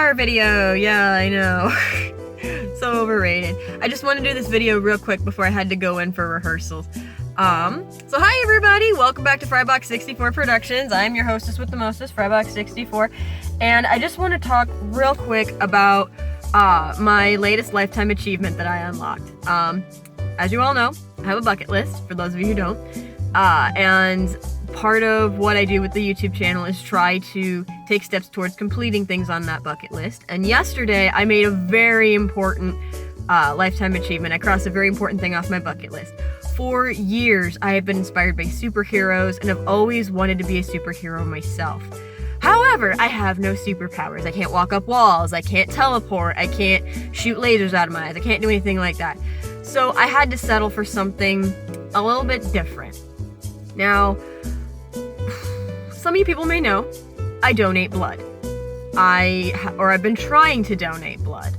vampire video. Yeah, I know. So overrated. I just want to do this video real quick before I had to go in for rehearsals. So hi everybody, welcome back to Frybox 64 Productions. I'm your hostess with the mostest, Frybox 64, and I just want to talk real quick about my latest lifetime achievement that I unlocked. As you all know, I have a bucket list, for those of you who don't, and part of what I do with the YouTube channel is try to take steps towards completing things on that bucket list. And yesterday, I made a very important lifetime achievement. I crossed a very important thing off my bucket list. For years, I have been inspired by superheroes and have always wanted to be a superhero myself. However, I have no superpowers. I can't walk up walls, I can't teleport, I can't shoot lasers out of my eyes, I can't do anything like that. So I had to settle for something a little bit different. Now, some of you people may know, I donate blood. I've been trying to donate blood.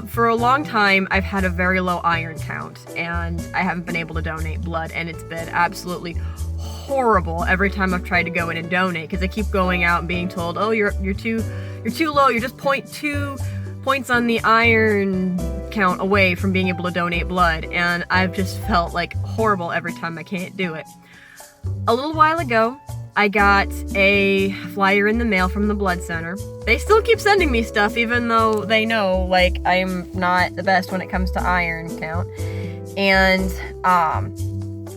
For a long time, I've had a very low iron count, and I haven't been able to donate blood, and it's been absolutely horrible every time I've tried to go in and donate, because I keep going out and being told, oh, you're too low, you're just 0.2 points on the iron count away from being able to donate blood, and I've just felt like horrible every time I can't do it. A little while ago, I got a flyer in the mail from the blood center. They still keep sending me stuff even though they know, like, I'm not the best when it comes to iron count. And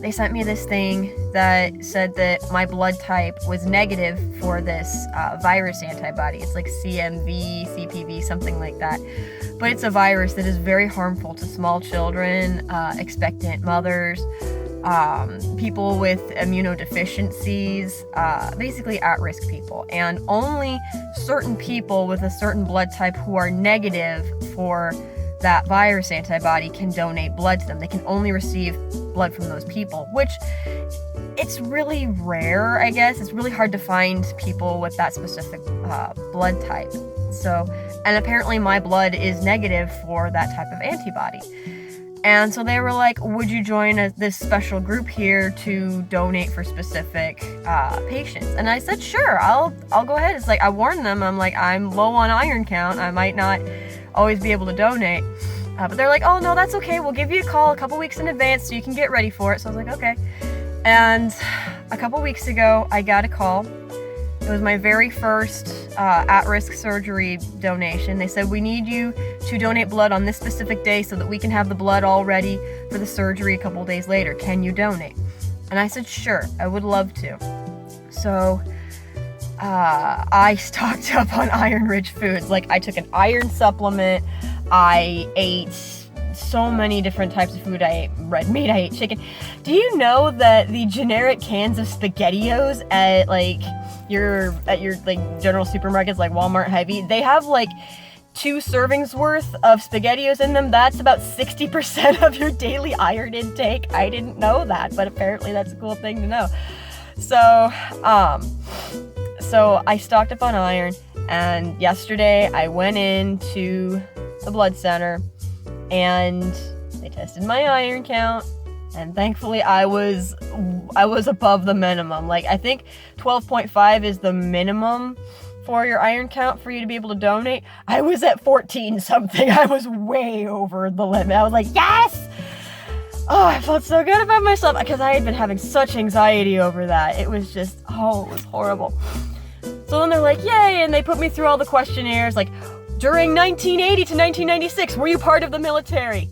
they sent me this thing that said that my blood type was negative for this virus antibody. It's like CMV, CPV, something like that. But it's a virus that is very harmful to small children, expectant mothers, people with immunodeficiencies, basically at-risk people, and only certain people with a certain blood type who are negative for that virus antibody can donate blood to them. They can only receive blood from those people, which it's really rare, I guess. It's really hard to find people with that specific blood type. So, and apparently my blood is negative for that type of antibody. And so they were like, would you join this special group here to donate for specific patients? And I said, sure, I'll go ahead. It's like, I warned them, I'm like, I'm low on iron count, I might not always be able to donate. But they're like, oh no, that's okay, we'll give you a call a couple weeks in advance so you can get ready for it. So I was like, okay. And a couple weeks ago, I got a call. It was my very first at-risk surgery donation. They said, we need you to donate blood on this specific day so that we can have the blood all ready for the surgery a couple days later. Can you donate? And I said, sure, I would love to. So I stocked up on iron-rich foods. Like, I took an iron supplement, I ate so many different types of food. I ate red meat, I ate chicken. Do you know that the generic cans of SpaghettiOs at your general supermarkets like Walmart, Hy-Vee, they have like 2 servings worth of SpaghettiOs in them? That's about 60% of your daily iron intake. I didn't know that, but apparently that's a cool thing to know. So I stocked up on iron, and yesterday I went into the blood center and they tested my iron count, and thankfully I was above the minimum. Like, I think 12.5 is the minimum for your iron count for you to be able to donate. I was at 14 something. I was way over the limit. I was like, yes! Oh, I felt so good about myself because I had been having such anxiety over that. It was just, oh, it was horrible. So then they're like, yay, and they put me through all the questionnaires, like, during 1980 to 1996, were you part of the military?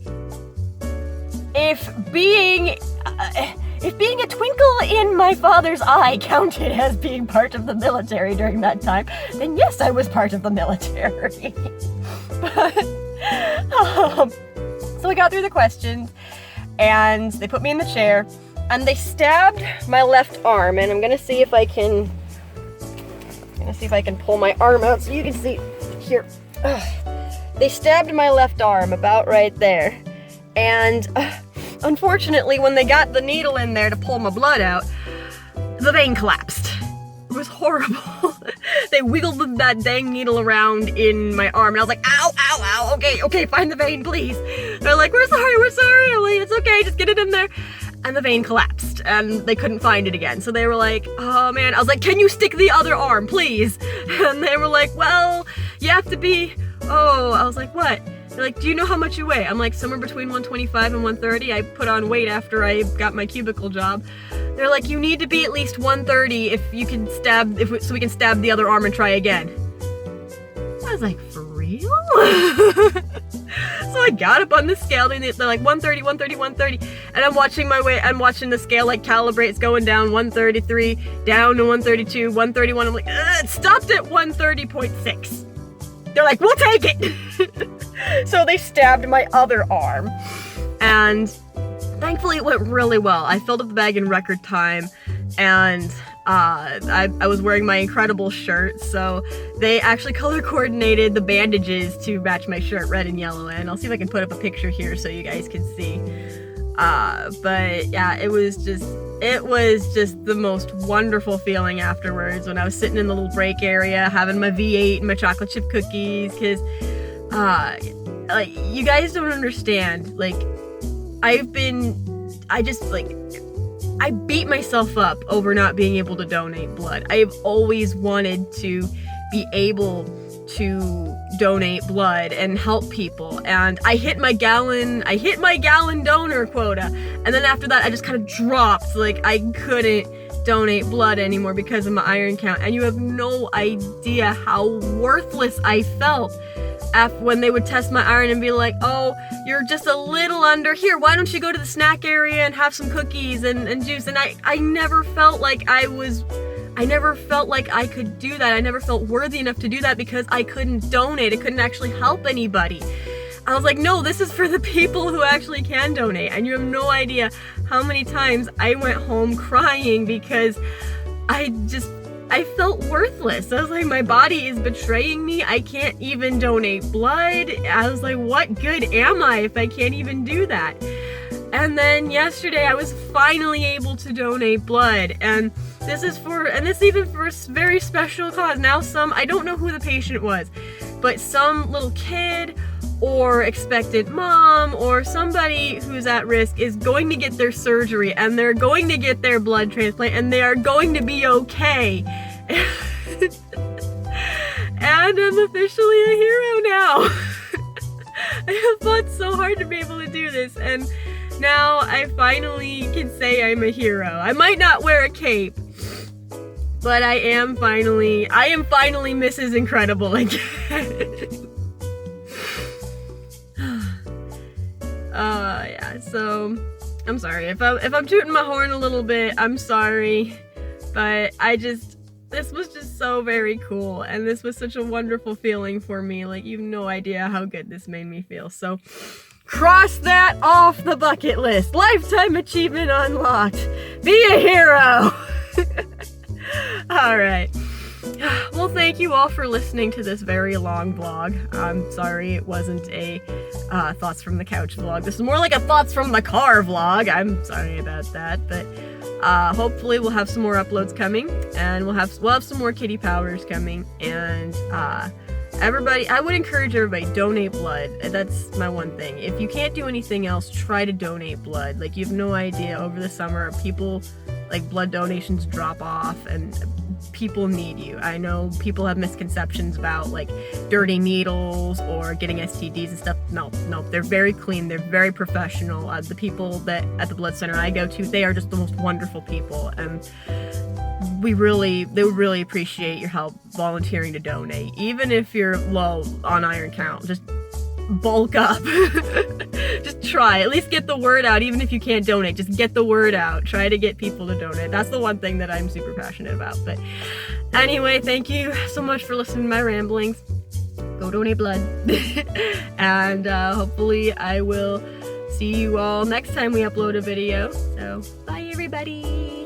If being a twinkle in my father's eye counted as being part of the military during that time, then yes, I was part of the military. So I got through the questions, and they put me in the chair, and they stabbed my left arm, and I'm gonna see if I can pull my arm out so you can see here. They stabbed my left arm about right there, and unfortunately, when they got the needle in there to pull my blood out, the vein collapsed. It was horrible. They wiggled that dang needle around in my arm, and I was like, ow, ow, ow, okay, find the vein, please. They're like, we're sorry. I'm like, it's okay, just get it in there. and the vein collapsed and they couldn't find it again. So they were like, oh man. I was like, can you stick the other arm, please? And they were like, well, you have to be, I was like, what? They're like, do you know how much you weigh? I'm like, somewhere between 125 and 130. I put on weight after I got my cubicle job. They're like, you need to be at least 130 if you can so we can stab the other arm and try again. I was like, for real? So I got up on the scale and they're like 130, 130, 130. And I'm watching my weight, I'm watching the scale like calibrate. It's going down 133, down to 132, 131. I'm like, it stopped at 130.6. They're like, we'll take it. So they stabbed my other arm. And thankfully it went really well. I filled up the bag in record time, and I was wearing my incredible shirt, so they actually color coordinated the bandages to match my shirt, red and yellow, and I'll see if I can put up a picture here so you guys can see. But yeah, it was just the most wonderful feeling afterwards when I was sitting in the little break area having my V8 and my chocolate chip cookies, because like, you guys don't understand, like, I beat myself up over not being able to donate blood. I've always wanted to be able to donate blood and help people, and I hit my gallon donor quota, and then after that I just kind of dropped. Like, I couldn't donate blood anymore because of my iron count, and you have no idea how worthless I felt when they would test my iron and be like, oh, you're just a little under, here, why don't you go to the snack area and have some cookies and juice. And I never felt like I could do that. I never felt worthy enough to do that because I couldn't donate. I couldn't actually help anybody. I was like, no, this is for the people who actually can donate. And you have no idea how many times I went home crying because I felt worthless. I was like, my body is betraying me. I can't even donate blood. I was like, what good am I if I can't even do that? And then yesterday I was finally able to donate blood, and this is even for a very special cause. Now I don't know who the patient was, but some little kid or expectant mom or somebody who's at risk is going to get their surgery, and they're going to get their blood transplant, and they are going to be okay. And I'm officially a hero now. I have fought so hard to be able to do this, and now I finally can say I'm a hero. I might not wear a cape, but I am finally Mrs. Incredible again. Yeah, so I'm sorry if I'm tooting my horn a little bit. I'm sorry, but this was just so very cool, and this was such a wonderful feeling for me. Like, you have no idea how good this made me feel. So cross that off the bucket list. Lifetime achievement unlocked. Be a hero. All right. Well, thank you all for listening to this very long vlog. I'm sorry it wasn't a thoughts from the couch vlog. This is more like a thoughts from the car vlog. I'm sorry about that, but hopefully we'll have some more uploads coming, and we'll have some more kitty powers coming, and everybody, I would encourage everybody, donate blood. That's my one thing. If you can't do anything else, try to donate blood. Like, you have no idea, over the summer, people, like, blood donations drop off, and people need you. I know people have misconceptions about, like, dirty needles or getting STDs and stuff. No, they're very clean. They're very professional. The people that at the blood center I go to, they are just the most wonderful people, and they would really appreciate your help volunteering to donate. Even if you're low on iron count, just bulk up. Just try, at least get the word out. Even if you can't donate, just get the word out. Try to get people to donate. That's the one thing that I'm super passionate about. But anyway, thank you so much for listening to my ramblings. Go donate blood. And hopefully I will see you all next time we upload a video. So bye everybody.